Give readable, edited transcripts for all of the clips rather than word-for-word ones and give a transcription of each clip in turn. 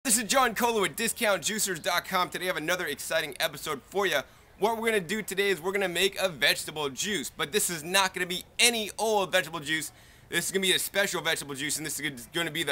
This is John Colo with DiscountJuicers.com. Today I have another exciting episode for you. What we're going to do today is we're going to make a vegetable juice. But this is not going to be any old vegetable juice. This is going to be a special vegetable juice, and this is going to be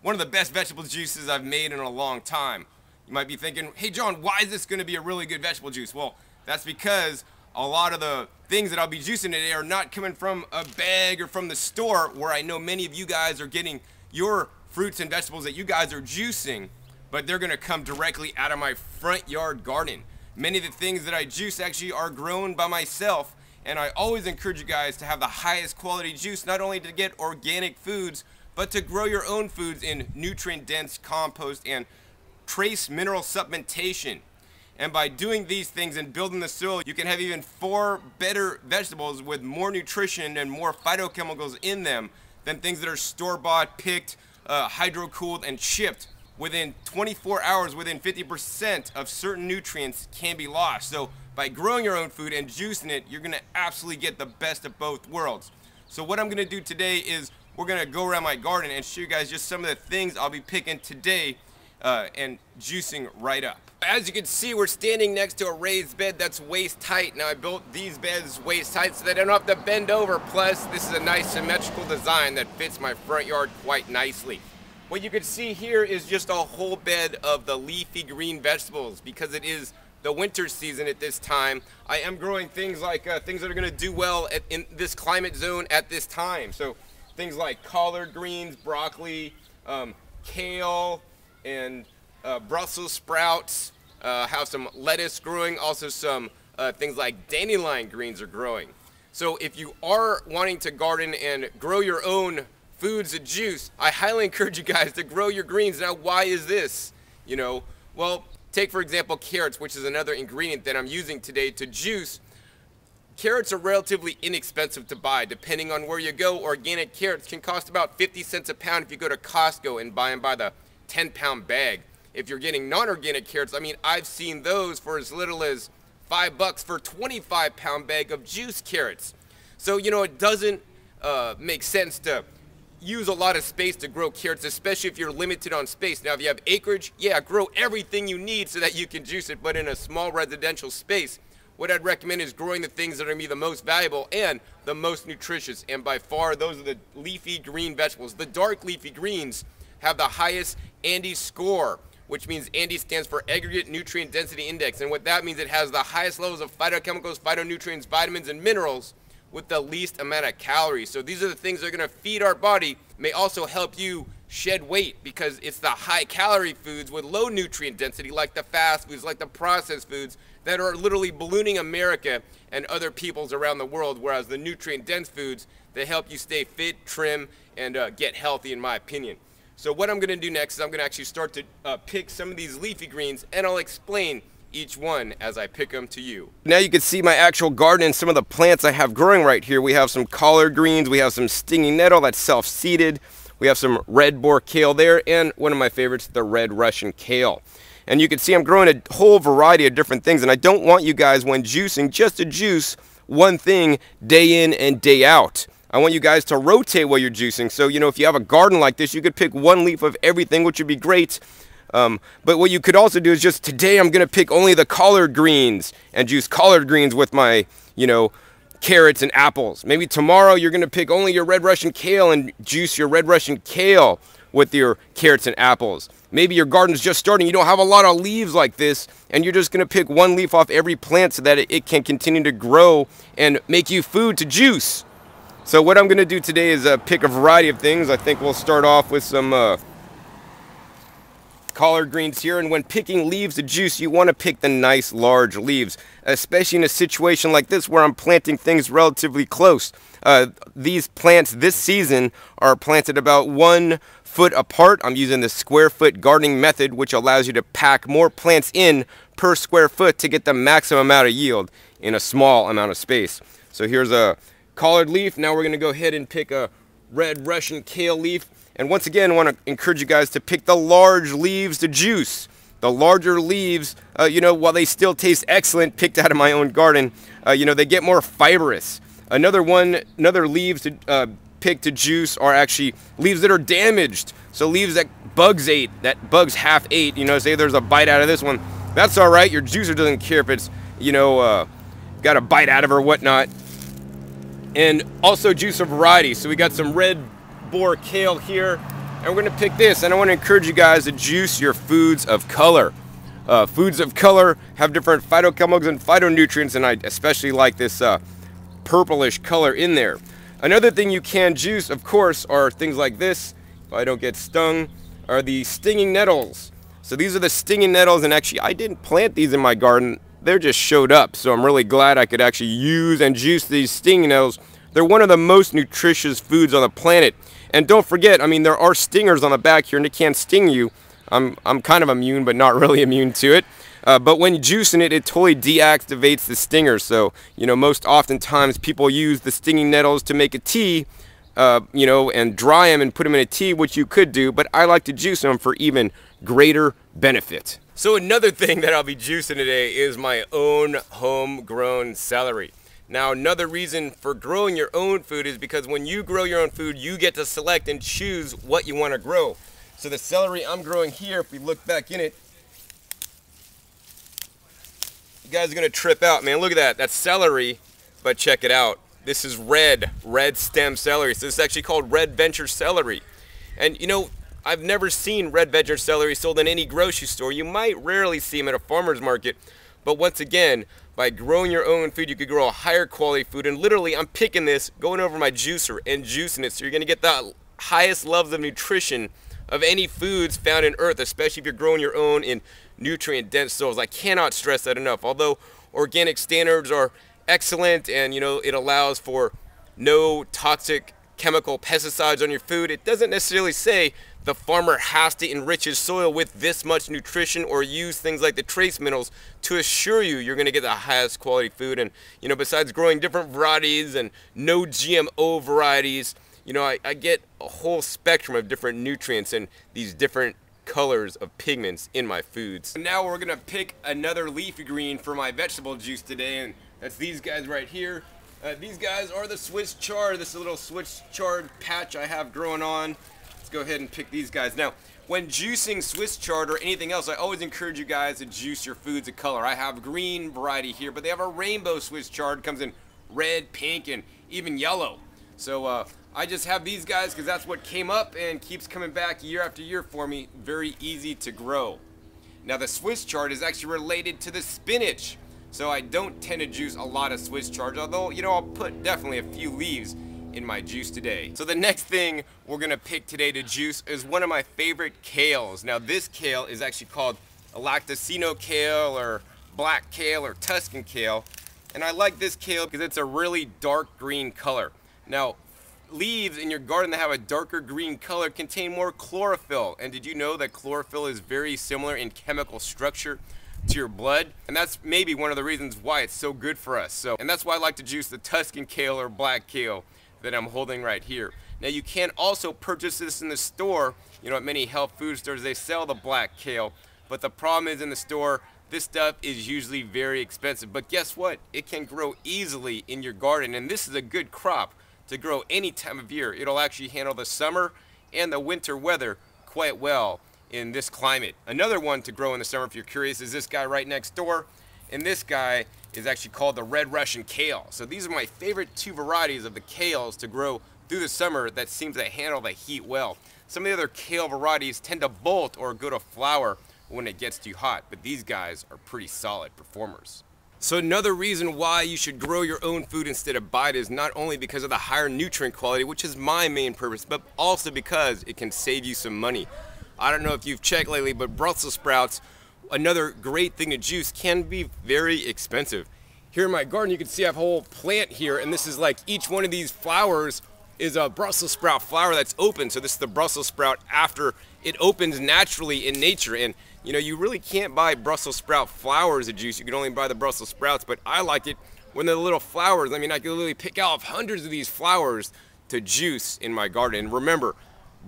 one of the best vegetable juices I've made in a long time. You might be thinking, hey John, why is this going to be a really good vegetable juice? Well, that's because a lot of the things that I'll be juicing today are not coming from a bag or from the store, where I know many of you guys are getting your fruits and vegetables that you guys are juicing, but they're gonna come directly out of my front yard garden. Many of the things that I juice actually are grown by myself, and I always encourage you guys to have the highest quality juice, not only to get organic foods, but to grow your own foods in nutrient-dense compost and trace mineral supplementation. And by doing these things and building the soil, you can have even 4 better vegetables with more nutrition and more phytochemicals in them than things that are store-bought, picked, hydro-cooled, and shipped. Within 24 hours, within 50% of certain nutrients can be lost. So by growing your own food and juicing it, you're gonna absolutely get the best of both worlds. So what I'm gonna do today is we're gonna go around my garden and show you guys just some of the things I'll be picking today and juicing right up. As you can see, we're standing next to a raised bed that's waist height. Now I built these beds waist height so that I don't have to bend over. Plus, this is a nice symmetrical design that fits my front yard quite nicely. What you can see here is just a whole bed of the leafy green vegetables. Because it is the winter season at this time, I am growing things like things that are going to do well in this climate zone at this time. So things like collard greens, broccoli, kale, and Brussels sprouts, have some lettuce growing, also some things like dandelion greens are growing. So if you are wanting to garden and grow your own foods and juice, I highly encourage you guys to grow your greens. Now, why is this? Well, take for example carrots, which is another ingredient that I'm using today to juice. Carrots are relatively inexpensive to buy. Depending on where you go, organic carrots can cost about 50 cents a pound if you go to Costco and buy them by the 10-pound bag. If you're getting non-organic carrots, I mean, I've seen those for as little as $5 for a 25-pound bag of juice carrots. So, it doesn't make sense to use a lot of space to grow carrots, especially if you're limited on space. Now, if you have acreage, yeah, grow everything you need so that you can juice it, but in a small residential space, what I'd recommend is growing the things that are going to be the most valuable and the most nutritious. And by far, those are the leafy green vegetables. The dark leafy greens have the highest ANDI score, which means ANDI stands for Aggregate Nutrient Density Index. And what that means, it has the highest levels of phytochemicals, phytonutrients, vitamins, and minerals with the least amount of calories. So these are the things that are going to feed our body, may also help you shed weight, because it's the high calorie foods with low nutrient density, like the fast foods, like the processed foods, that are literally ballooning America and other peoples around the world, whereas the nutrient dense foods, they help you stay fit, trim, and get healthy, in my opinion. So what I'm going to do next is I'm going to actually start to pick some of these leafy greens, and I'll explain each one as I pick them to you. Now you can see my actual garden and some of the plants I have growing right here. We have some collard greens, we have some stinging nettle that's self-seeded, we have some red boar kale there, and one of my favorites, the red Russian kale. And you can see I'm growing a whole variety of different things, and I don't want you guys, when juicing, just to juice one thing day in and day out. I want you guys to rotate while you're juicing. So, if you have a garden like this, you could pick one leaf of everything, which would be great. But what you could also do is just, today I'm going to pick only the collard greens and juice collard greens with my, carrots and apples. Maybe tomorrow you're going to pick only your red Russian kale and juice your red Russian kale with your carrots and apples. Maybe your garden's just starting, you don't have a lot of leaves like this, and you're just going to pick one leaf off every plant so that it can continue to grow and make you food to juice. So what I'm going to do today is pick a variety of things. I think we'll start off with some collard greens here. And when picking leaves to juice, you want to pick the nice large leaves, especially in a situation like this where I'm planting things relatively close. These plants this season are planted about 1 foot apart. I'm using the square foot gardening method, which allows you to pack more plants in per square foot to get the maximum amount of yield in a small amount of space. So here's a collard leaf. Now we're going to go ahead and pick a red Russian kale leaf. And once again, I want to encourage you guys to pick the large leaves to juice. The larger leaves, while they still taste excellent, picked out of my own garden, they get more fibrous. Another leaves to pick to juice are actually leaves that are damaged. So leaves that bugs ate, that bugs half ate, you know, say there's a bite out of this one, that's all right. Your juicer doesn't care if it's, you know, got a bite out of her or whatnot. And also juice a variety. So we got some red boar kale here, and we're gonna pick this. And I want to encourage you guys to juice your foods of color. Foods of color have different phytochemicals and phytonutrients, and I especially like this purplish color in there. Another thing you can juice, of course, are things like this, if I don't get stung, are the stinging nettles. So these are the stinging nettles, and actually I didn't plant these in my garden, they just showed up. So I'm really glad I could actually use and juice these stinging nettles. They're one of the most nutritious foods on the planet. And don't forget, I mean, there are stingers on the back here and they can't sting you. I'm kind of immune, but not really immune to it. But when juicing it, it totally deactivates the stinger. So, you know, most oftentimes people use the stinging nettles to make a tea, you know, and dry them and put them in a tea, which you could do, but I like to juice them for even greater benefit. So another thing that I'll be juicing today is my own homegrown celery. Now, another reason for growing your own food is because when you grow your own food, you get to select and choose what you want to grow. So the celery I'm growing here, if we look back in it, you guys are gonna trip out, man. Look at that. That's celery, but check it out. This is red stem celery. So this is actually called red venture celery. And you know, I've never seen red venture celery sold in any grocery store. You might rarely see them at a farmer's market. But once again, by growing your own food, you could grow a higher quality food. And literally, I'm picking this, going over my juicer and juicing it. So you're gonna get the highest levels of nutrition of any foods found in earth, especially if you're growing your own in nutrient dense soils. I cannot stress that enough. Although organic standards are excellent and, you know, it allows for no toxic chemical pesticides on your food, it doesn't necessarily say the farmer has to enrich his soil with this much nutrition or use things like the trace minerals to assure you you're going to get the highest quality food. And, you know, besides growing different varieties and no GMO varieties, you know, I get a whole spectrum of different nutrients and these different colors of pigments in my foods. Now we're gonna pick another leafy green for my vegetable juice today, and that's these guys right here. These guys are the Swiss chard, this little Swiss chard patch I have growing on. Let's go ahead and pick these guys. Now, when juicing Swiss chard or anything else, I always encourage you guys to juice your foods of color. I have green variety here, but they have a rainbow Swiss chard, comes in red, pink, and even yellow. So I just have these guys because that's what came up and keeps coming back year after year for me. Very easy to grow. Now the Swiss chard is actually related to the spinach. So I don't tend to juice a lot of Swiss chard, although, you know, I'll put definitely a few leaves in my juice today. So the next thing we're gonna pick today to juice is one of my favorite kales. Now this kale is actually called a lactacino kale or black kale or Tuscan kale. And I like this kale because it's a really dark green color. Now, leaves in your garden that have a darker green color contain more chlorophyll. And did you know that chlorophyll is very similar in chemical structure to your blood? And that's maybe one of the reasons why it's so good for us. And that's why I like to juice the Tuscan kale or black kale that I'm holding right here. Now you can also purchase this in the store. You know, at many health food stores they sell the black kale, but the problem is in the store this stuff is usually very expensive. But guess what? It can grow easily in your garden, and this is a good crop to grow any time of year. It'll actually handle the summer and the winter weather quite well in this climate. Another one to grow in the summer, if you're curious, is this guy right next door. And this guy is actually called the Red Russian Kale. So these are my favorite two varieties of the kales to grow through the summer that seems to handle the heat well. Some of the other kale varieties tend to bolt or go to flower when it gets too hot, but these guys are pretty solid performers. So another reason why you should grow your own food instead of buy it is not only because of the higher nutrient quality, which is my main purpose, but also because it can save you some money. I don't know if you've checked lately, but Brussels sprouts, another great thing to juice, can be very expensive. Here in my garden you can see I have a whole plant here, and this is like each one of these flowers is a Brussels sprout flower that's open. So this is the Brussels sprout after it opens naturally in nature. And you know, you really can't buy Brussels sprout flowers of juice. You can only buy the Brussels sprouts, but I like it when they're little flowers. I mean, I can literally pick out hundreds of these flowers to juice in my garden. And remember,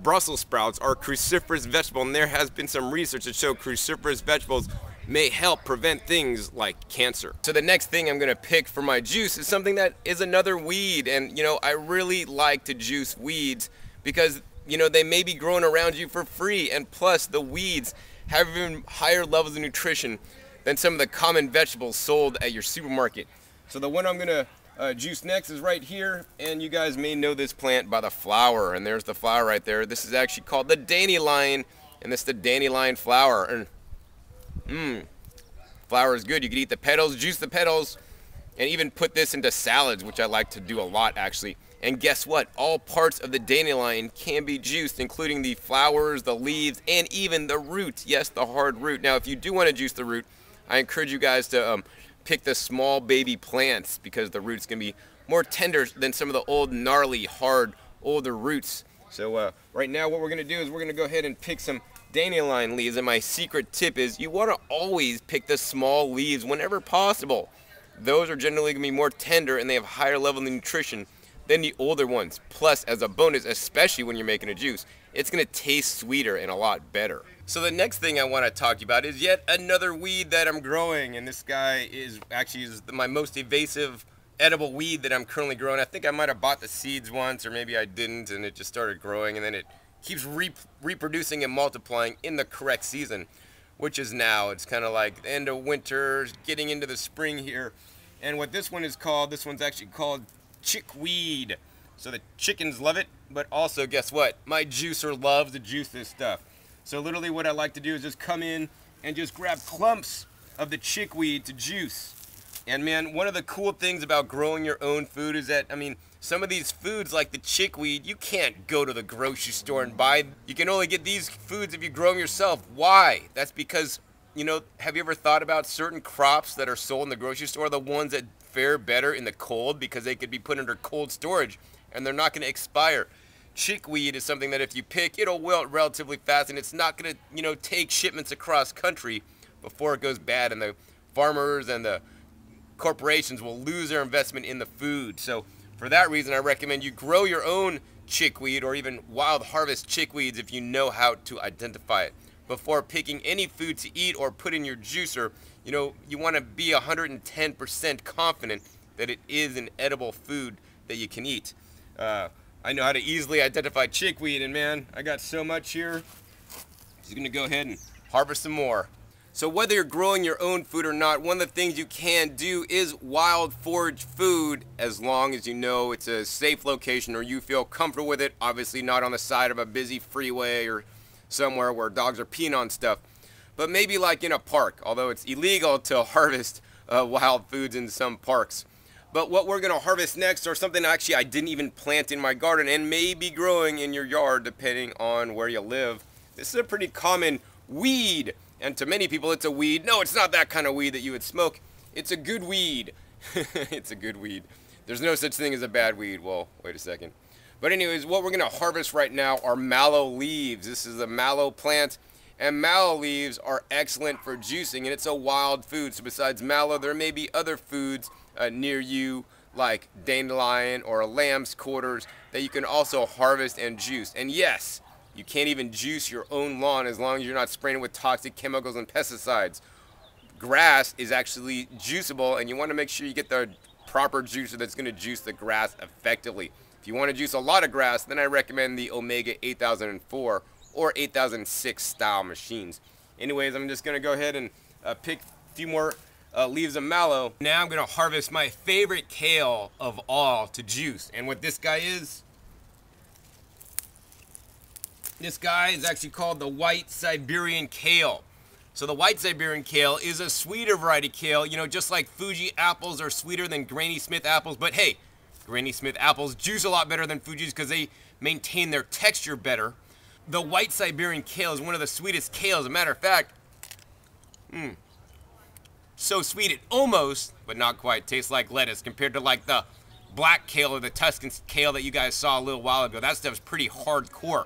Brussels sprouts are a cruciferous vegetable, and there has been some research that show cruciferous vegetables may help prevent things like cancer. So the next thing I'm gonna pick for my juice is something that is another weed. And you know, I really like to juice weeds because you know, they may be growing around you for free, and plus the weeds have even higher levels of nutrition than some of the common vegetables sold at your supermarket. So the one I'm gonna juice next is right here, and you guys may know this plant by the flower, and there's the flower right there. This is actually called the dandelion, and this is the dandelion flower. And flower is good. You can eat the petals, juice the petals, and even put this into salads, which I like to do a lot actually. And guess what? All parts of the dandelion can be juiced, including the flowers, the leaves, and even the root. Yes, the hard root. Now, if you do want to juice the root, I encourage you guys to pick the small baby plants, because the root's going to be more tender than some of the old, gnarly, hard, older roots. So right now what we're going to do is we're going to go ahead and pick some dandelion leaves. And my secret tip is you want to always pick the small leaves whenever possible. Those are generally going to be more tender, and they have higher level of nutrition than the older ones. Plus, as a bonus, especially when you're making a juice, it's going to taste sweeter and a lot better. So the next thing I want to talk to you about is yet another weed that I'm growing, and this guy is actually my most invasive edible weed that I'm currently growing. I think I might have bought the seeds once, or maybe I didn't, and it just started growing, and then it keeps reproducing and multiplying in the correct season, which is now. It's kind of like the end of winter, getting into the spring here. And what this one is called, this one's actually called Chickweed. So the chickens love it, but also guess what? My juicer loves to juice this stuff. So literally what I like to do is just come in and just grab clumps of the chickweed to juice. And man, one of the cool things about growing your own food is that, I mean, some of these foods like the chickweed, you can't go to the grocery store and buy. You can only get these foods if you grow them yourself. Why? That's because, you know, have you ever thought about certain crops that are sold in the grocery store, the ones that fare better in the cold because they could be put under cold storage and they're not going to expire? Chickweed is something that if you pick, it'll wilt relatively fast, and it's not going to, you know, take shipments across country before it goes bad, and the farmers and the corporations will lose their investment in the food. So for that reason, I recommend you grow your own chickweed, or even wild harvest chickweeds if you know how to identify it. Before picking any food to eat or put in your juicer, you know, you want to be 110% confident that it is an edible food that you can eat. I know how to easily identify chickweed, and man, I got so much here. Just gonna go ahead and harvest some more. So whether you're growing your own food or not, one of the things you can do is wild forage food, as long as you know it's a safe location or you feel comfortable with it. Obviously not on the side of a busy freeway or somewhere where dogs are peeing on stuff, but maybe like in a park, although it's illegal to harvest wild foods in some parks. But what we're gonna harvest next are something actually I didn't even plant in my garden and may be growing in your yard depending on where you live. This is a pretty common weed, and to many people it's a weed. No, it's not that kind of weed that you would smoke. It's a good weed. It's a good weed. There's no such thing as a bad weed. Well, wait a second. But anyways, what we're gonna harvest right now are mallow leaves. This is a mallow plant, and mallow leaves are excellent for juicing, and it's a wild food. So besides mallow, there may be other foods near you, like dandelion or lamb's quarters, that you can also harvest and juice. And yes, you can't even juice your own lawn as long as you're not spraying it with toxic chemicals and pesticides. Grass is actually juiceable, and you want to make sure you get the proper juicer that's going to juice the grass effectively. If you want to juice a lot of grass, then I recommend the Omega 8004 or 8006 style machines. Anyways, I'm just going to go ahead and pick a few more leaves of mallow. Now I'm going to harvest my favorite kale of all to juice. And what this guy is actually called the white Siberian kale. So the white Siberian kale is a sweeter variety kale, you know, just like Fuji apples are sweeter than Granny Smith apples. But hey, Granny Smith apples juice a lot better than Fuji's because they maintain their texture better. The white Siberian kale is one of the sweetest kales. As a matter of fact, so sweet it almost, but not quite, tastes like lettuce compared to like the black kale or the Tuscan kale that you guys saw a little while ago. That stuff's pretty hardcore.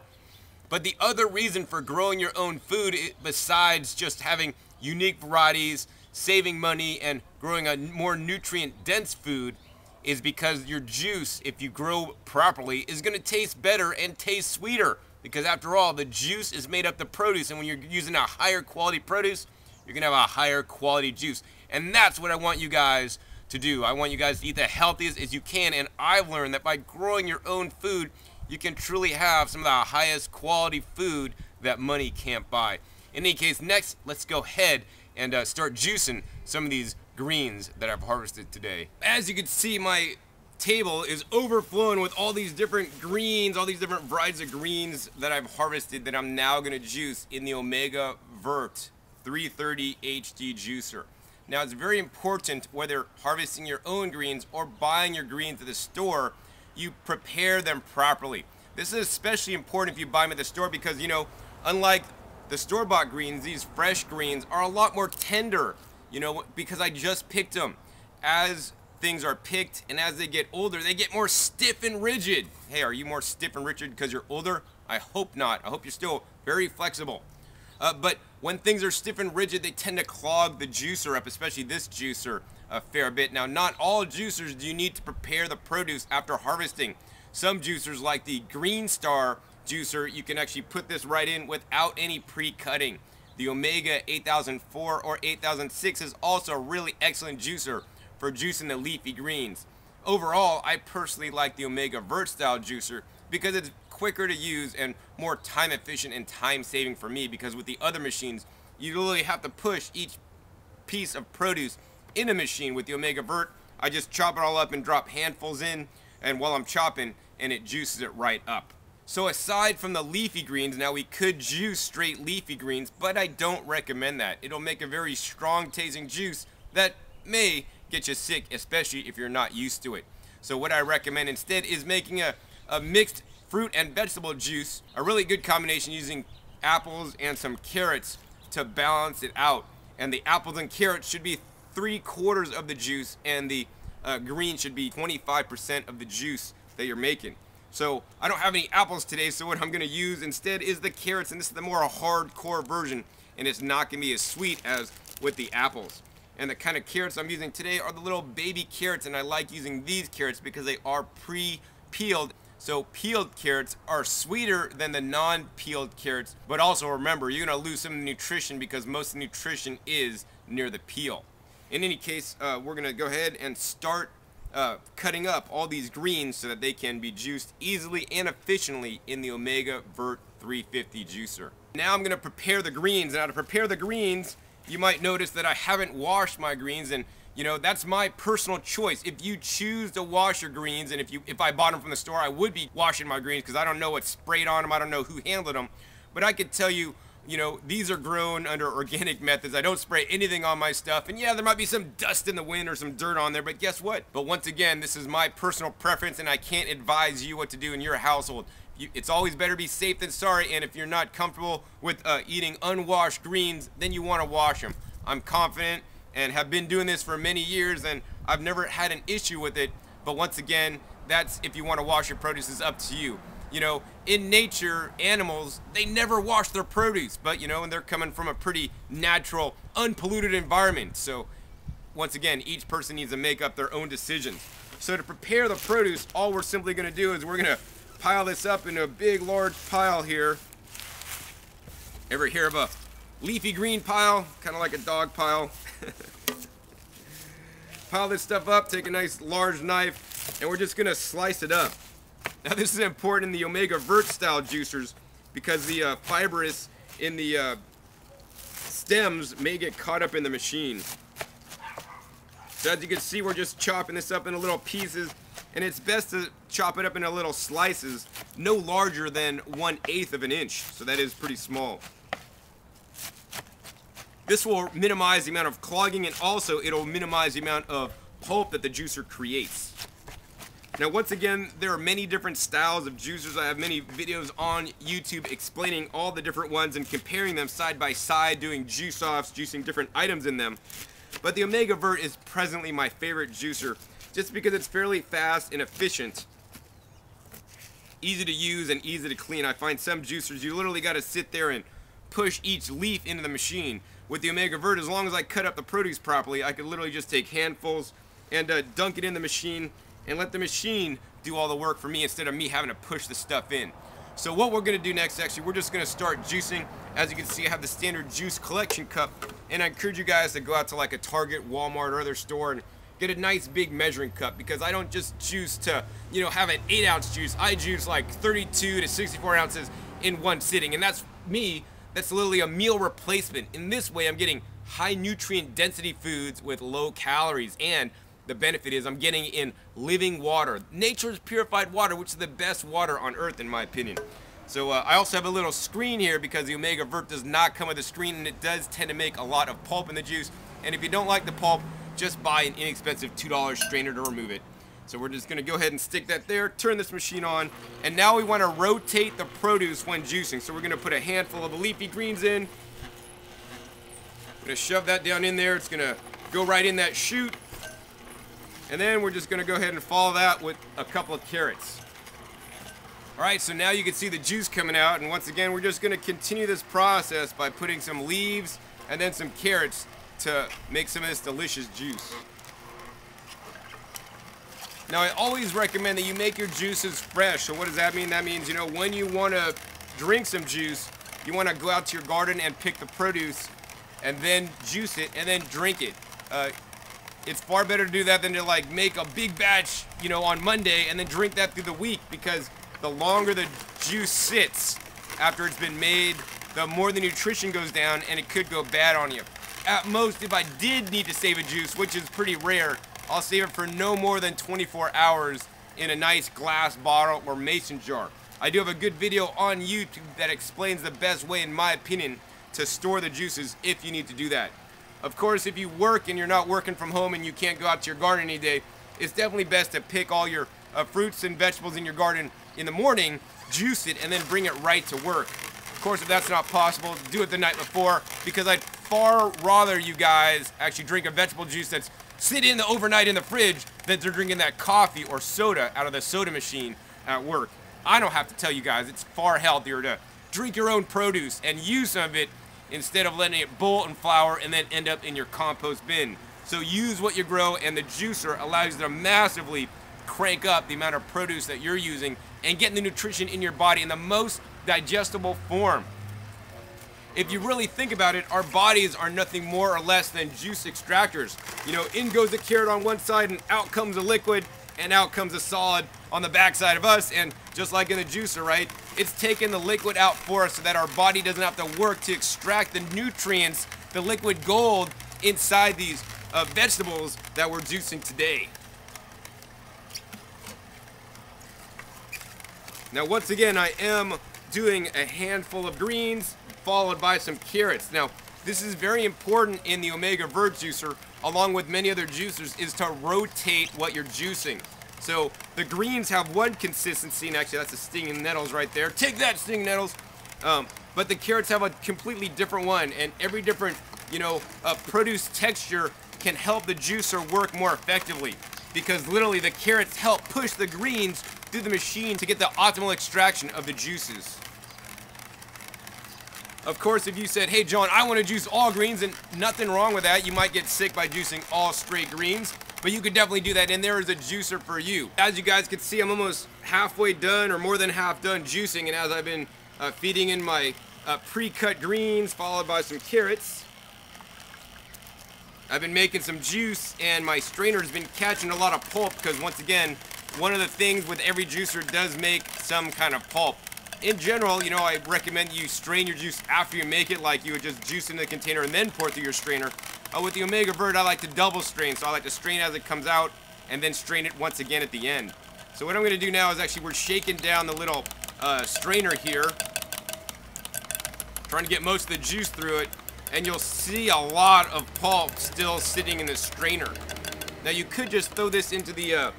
But the other reason for growing your own food, besides just having unique varieties, saving money, and growing a more nutrient-dense food, is because your juice, if you grow properly, is going to taste better and taste sweeter. Because after all, the juice is made up the produce, and when you're using a higher quality produce, you're going to have a higher quality juice. And that's what I want you guys to do. I want you guys to eat the healthiest as you can, and I've learned that by growing your own food, you can truly have some of the highest quality food that money can't buy. In any case, next, let's go ahead and start juicing some of these greens that I've harvested today. As you can see, my table is overflowing with all these different greens, all these different varieties of greens that I've harvested that I'm now going to juice in the Omega VRT330HD juicer. Now, it's very important, whether harvesting your own greens or buying your greens at the store, you prepare them properly. This is especially important if you buy them at the store because, you know, unlike the store-bought greens, these fresh greens are a lot more tender, you know, because I just picked them. As things are picked and as they get older, they get more stiff and rigid. Hey, are you more stiff and rigid because you're older? I hope not. I hope you're still very flexible. But when things are stiff and rigid, they tend to clog the juicer up, especially this juicer, a fair bit. Now, not all juicers do you need to prepare the produce after harvesting. Some juicers, like the Green Star juicer, you can actually put this right in without any pre-cutting. The Omega 8004 or 8006 is also a really excellent juicer for juicing the leafy greens. Overall, I personally like the Omega Vert style juicer because it's quicker to use and more time efficient and time saving for me, because with the other machines, you literally have to push each piece of produce in a machine. With the Omega Vert, I just chop it all up and drop handfuls in, and while I'm chopping, and it juices it right up. So aside from the leafy greens, now we could juice straight leafy greens, but I don't recommend that. It'll make a very strong tasting juice that may get you sick, especially if you're not used to it. So what I recommend instead is making a mixed fruit and vegetable juice, a really good combination using apples and some carrots to balance it out. And the apples and carrots should be 3/4 of the juice, and the green should be 25% of the juice that you're making. So I don't have any apples today, so what I'm going to use instead is the carrots, and this is the more hardcore version, and it's not going to be as sweet as with the apples. And the kind of carrots I'm using today are the little baby carrots, and I like using these carrots because they are pre-peeled. So peeled carrots are sweeter than the non-peeled carrots, but also remember, you're going to lose some nutrition because most of the nutrition is near the peel. In any case, we're going to go ahead and start cutting up all these greens so that they can be juiced easily and efficiently in the Omega Vert 350 juicer. Now I'm going to prepare the greens. Now to prepare the greens, you might notice that I haven't washed my greens, and you know, that's my personal choice. If you choose to wash your greens, and if I bought them from the store, I would be washing my greens because I don't know what's sprayed on them. I don't know who handled them. But I could tell you, you know, these are grown under organic methods. I don't spray anything on my stuff. And yeah, there might be some dust in the wind or some dirt on there, but guess what? But once again, this is my personal preference, and I can't advise you what to do in your household. It's always better be safe than sorry, and if you're not comfortable with eating unwashed greens, then you want to wash them. I'm confident and have been doing this for many years, and I've never had an issue with it. But once again, that's if you want to wash your produce, is up to you. You know, in nature, animals, they never wash their produce, but you know, and they're coming from a pretty natural, unpolluted environment. So once again, each person needs to make up their own decisions. So to prepare the produce, all we're simply going to do is we're going to pile this up into a big, large pile here. Ever hear of a leafy green pile? Kind of like a dog pile. Pile this stuff up, take a nice large knife, and we're just going to slice it up. Now this is important in the Omega Vert style juicers because the fibrous in the stems may get caught up in the machine. So as you can see, we're just chopping this up into little pieces, and it's best to chop it up into little slices no larger than 1/8 of an inch. So that is pretty small. This will minimize the amount of clogging, and also it'll minimize the amount of pulp that the juicer creates. Now once again, there are many different styles of juicers. I have many videos on YouTube explaining all the different ones and comparing them side by side, doing juice offs, juicing different items in them. But the Omega Vert is presently my favorite juicer just because it's fairly fast and efficient, easy to use and easy to clean. I find some juicers, you literally got to sit there and push each leaf into the machine. With the Omega Vert, as long as I cut up the produce properly, I could literally just take handfuls and dunk it in the machine and let the machine do all the work for me instead of me having to push the stuff in. So what we're going to do next, actually, we're just going to start juicing. As you can see, I have the standard juice collection cup, and I encourage you guys to go out to like a Target, Walmart, or other store and get a nice big measuring cup, because I don't just juice to, you know, have an 8-ounce juice. I juice like 32 to 64 ounces in one sitting, and that's literally a meal replacement. In this way, I'm getting high nutrient density foods with low calories, and the benefit is I'm getting in living water, nature's purified water, which is the best water on earth in my opinion. So I also have a little screen here because the Omega Vert does not come with a screen, and it does tend to make a lot of pulp in the juice. And if you don't like the pulp, just buy an inexpensive $2 strainer to remove it. So we're just gonna go ahead and stick that there, turn this machine on, and now we wanna rotate the produce when juicing. So we're gonna put a handful of the leafy greens in. I'm gonna shove that down in there. It's gonna go right in that chute. And then we're just gonna go ahead and follow that with a couple of carrots. All right, so now you can see the juice coming out, and once again, we're just gonna continue this process by putting some leaves and then some carrots to make some of this delicious juice. Now, I always recommend that you make your juices fresh. So what does that mean? That means, you know, when you wanna drink some juice, you wanna go out to your garden and pick the produce and then juice it and then drink it. It's far better to do that than to like make a big batch, you know, on Monday and then drink that through the week, because the longer the juice sits after it's been made, the more the nutrition goes down and it could go bad on you. At most, if I did need to save a juice, which is pretty rare, I'll save it for no more than 24 hours in a nice glass bottle or mason jar. I do have a good video on YouTube that explains the best way, in my opinion, to store the juices if you need to do that. Of course, if you work and you're not working from home and you can't go out to your garden any day, it's definitely best to pick all your fruits and vegetables in your garden in the morning, juice it, and then bring it right to work. Of course, if that's not possible, do it the night before, because I'd far rather you guys actually drink a vegetable juice that's sitting overnight in the fridge than they're drinking that coffee or soda out of the soda machine at work. I don't have to tell you guys, it's far healthier to drink your own produce and use some of it instead of letting it bolt and flour and then end up in your compost bin. So use what you grow, and the juicer allows you to massively crank up the amount of produce that you're using and getting the nutrition in your body in the most digestible form. If you really think about it, our bodies are nothing more or less than juice extractors. You know, in goes the carrot on one side and out comes a liquid and out comes a solid on the backside of us, and just like in the juicer, right? It's taking the liquid out for us so that our body doesn't have to work to extract the nutrients, the liquid gold inside these vegetables that we're juicing today. Now, once again, I am doing a handful of greens followed by some carrots. Now, this is very important in the Omega Vert juicer, along with many other juicers, is to rotate what you're juicing. So the greens have one consistency, and actually that's a stinging nettles right there. Take that, stinging nettles. But the carrots have a completely different one, and every different, you know, produce texture can help the juicer work more effectively, because literally the carrots help push the greens through the machine to get the optimal extraction of the juices. Of course, if you said, hey John, I want to juice all greens, and nothing wrong with that. You might get sick by juicing all straight greens, but you could definitely do that, and there is a juicer for you. As you guys can see, I'm almost halfway done, or more than half done juicing, and as I've been feeding in my pre-cut greens followed by some carrots, I've been making some juice, and my strainer's been catching a lot of pulp, because once again, one of the things with every juicer does make some kind of pulp. In general, you know, I recommend you strain your juice after you make it, like you would just juice in the container and then pour it through your strainer. With the Omega Vert, I like to double strain, so I like to strain as it comes out and then strain it once again at the end. So what I'm going to do now is actually we're shaking down the little strainer here, trying to get most of the juice through it, and you'll see a lot of pulp still sitting in the strainer. Now you could just throw this into the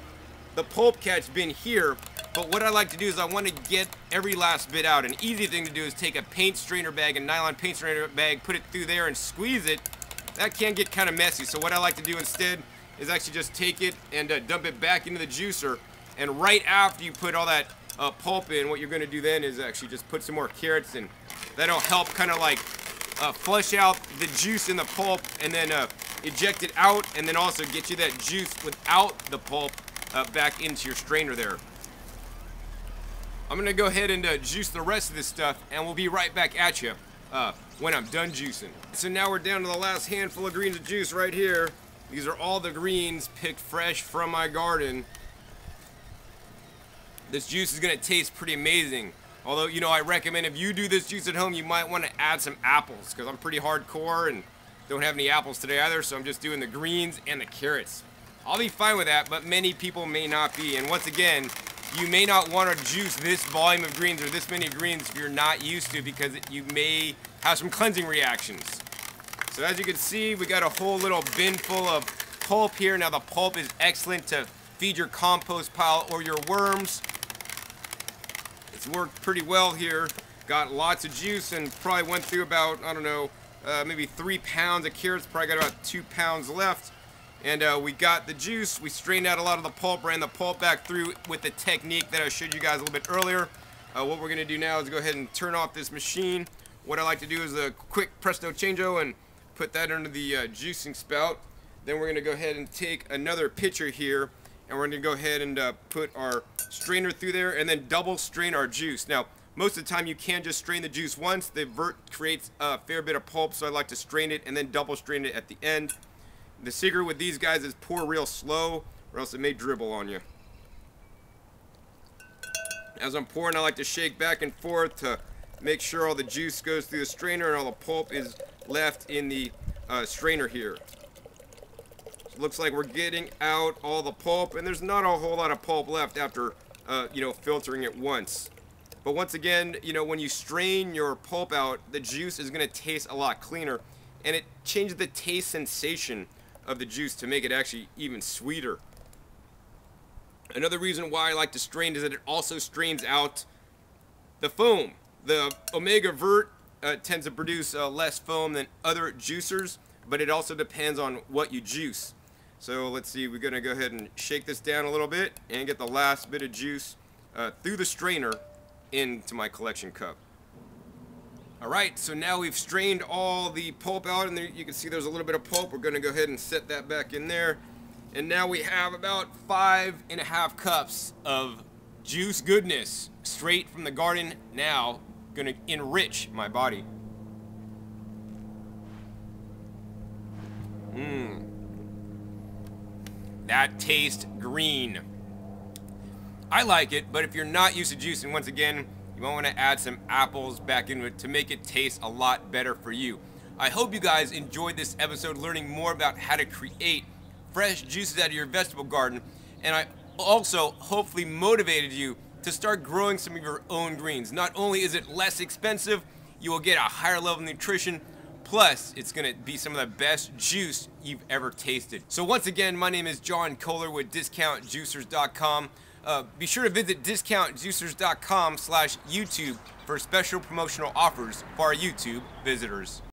pulp catch bin here, but what I like to do is I want to get every last bit out. An easy thing to do is take a paint strainer bag, a nylon paint strainer bag, put it through there and squeeze it. That can get kind of messy, so what I like to do instead is actually just take it and dump it back into the juicer, and right after you put all that pulp in, what you're going to do then is actually just put some more carrots in. That'll help kind of like flush out the juice in the pulp, and then eject it out, and then also get you that juice without the pulp back into your strainer there. I'm going to go ahead and juice the rest of this stuff, and we'll be right back at you when I'm done juicing. So now we're down to the last handful of greens of juice right here. These are all the greens picked fresh from my garden. This juice is gonna taste pretty amazing. Although, you know, I recommend if you do this juice at home, you might want to add some apples, because I'm pretty hardcore and don't have any apples today either, so I'm just doing the greens and the carrots. I'll be fine with that, but many people may not be. And once again, you may not want to juice this volume of greens or this many greens if you're not used to, because you may have some cleansing reactions. So as you can see, we got a whole little bin full of pulp here. Now the pulp is excellent to feed your compost pile or your worms. It's worked pretty well here. Got lots of juice and probably went through about, I don't know, maybe 3 pounds of carrots. Probably got about 2 pounds left. And we got the juice. We strained out a lot of the pulp, ran the pulp back through with the technique that I showed you guys a little bit earlier. What we're gonna do now is go ahead and turn off this machine. What I like to do is a quick presto changeo and put that under the juicing spout. Then we're gonna go ahead and take another pitcher here, and we're gonna go ahead and put our strainer through there and then double strain our juice. Now, most of the time you can just strain the juice once. The vert creates a fair bit of pulp, so I like to strain it and then double strain it at the end. The secret with these guys is pour real slow, or else it may dribble on you. As I'm pouring, I like to shake back and forth to make sure all the juice goes through the strainer and all the pulp is left in the strainer here. So it looks like we're getting out all the pulp, and there's not a whole lot of pulp left after you know, filtering it once. But once again, you know, when you strain your pulp out, the juice is going to taste a lot cleaner, and it changes the taste sensation of the juice to make it actually even sweeter. Another reason why I like to strain is that it also strains out the foam. The Omega Vert tends to produce less foam than other juicers, but it also depends on what you juice. So let's see, we're gonna go ahead and shake this down a little bit and get the last bit of juice through the strainer into my collection cup. Alright, so now we've strained all the pulp out, and there you can see there's a little bit of pulp. We're gonna go ahead and set that back in there. And now we have about 5.5 cups of juice goodness straight from the garden. Now gonna enrich my body. That tastes green. I like it, but if you're not used to juicing, once again, you might want to add some apples back into it to make it taste a lot better for you. I hope you guys enjoyed this episode learning more about how to create fresh juices out of your vegetable garden, and I also hopefully motivated you to start growing some of your own greens. Not only is it less expensive, you will get a higher level of nutrition, plus it's going to be some of the best juice you've ever tasted. So once again, my name is John Kohler with DiscountJuicers.com. Be sure to visit DiscountJuicers.com/YouTube for special promotional offers for our YouTube visitors.